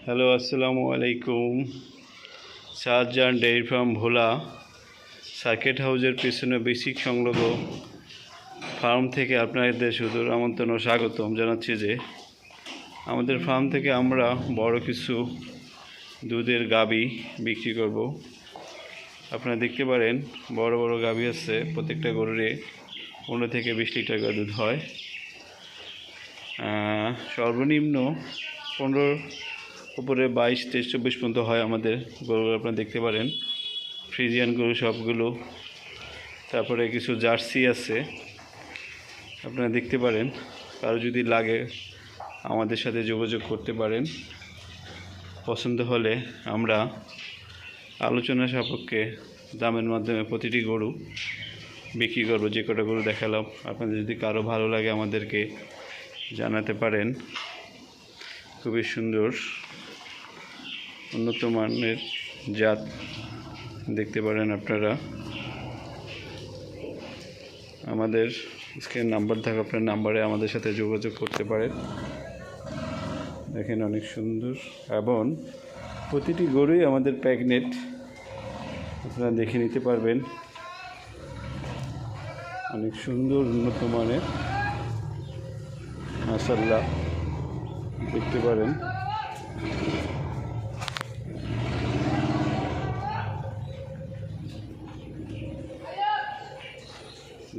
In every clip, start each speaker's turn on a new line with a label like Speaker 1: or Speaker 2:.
Speaker 1: Hello, আসসালামু আলাইকুম। Shahjahan dairy farm ভোলা circuit হাউসের পিছনে বেসিক সংলগ্ন ফার্ম থেকে আপনাদের সুদূর আমন্ত্রণ ও স্বাগতম জানাচ্ছি যে আমাদের ফার্ম থেকে আমরা বড় কিছু দুধের গাভী বিক্রি করব। আপনারা দেখতে পারেন বড় বড় গাভী আছে, প্রত্যেকটা গরুরে 15 থেকে 20 লিটার করে দুধ হয়। সর্বনিম্ন 15 উপরে 22, 23, 24 পর্যন্ত হয় আমাদের গরুগুলো। আপনারা দেখতে পারেন ফ্রিজিয়ান গরু সবগুলো। তারপরে কিছু জার্সি আছে, আপনারা দেখতে পারেন। কারো যদি লাগে আমাদের সাথে যোগাযোগ করতে পারেন। পছন্দ হলে আমরা আলোচনা সাপেক্ষে দামের মাধ্যমে প্রতিটি গরু বিক্রি করবো। যে কটা গরু দেখালাম, আপনাদের যদি কারো ভালো লাগে আমাদেরকে জানাতে পারেন। খুবই সুন্দর উন্নত মানের জাত দেখতে পারেন আপনারা। আমাদের স্ক্রিন নাম্বার থাকে, আপনার নাম্বারে আমাদের সাথে যোগাযোগ করতে পারেন। দেখেন অনেক সুন্দর, এবং প্রতিটি গরুই আমাদের প্রেগনেন্ট, আপনারা দেখে নিতে পারবেন। অনেক সুন্দর উন্নত মানের, মাশাআল্লাহ দেখতে পারেন।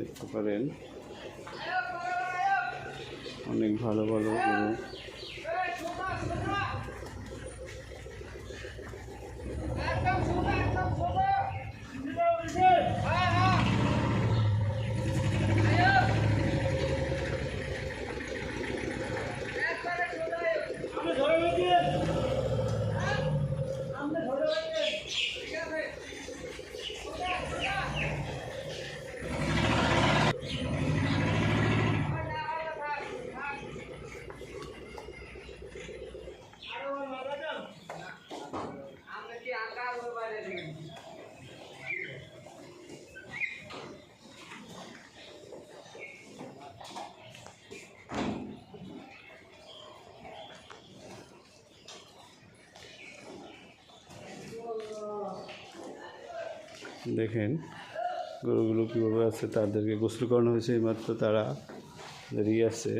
Speaker 1: দেখতে পারেন অনেক ভালো ভালো গরু। দেখেন গরুগুলো কীভাবে আছে, তাদেরকে গোসল করানো হয়েছে এইমাত্র, তারা দাঁড়িয়ে আছে।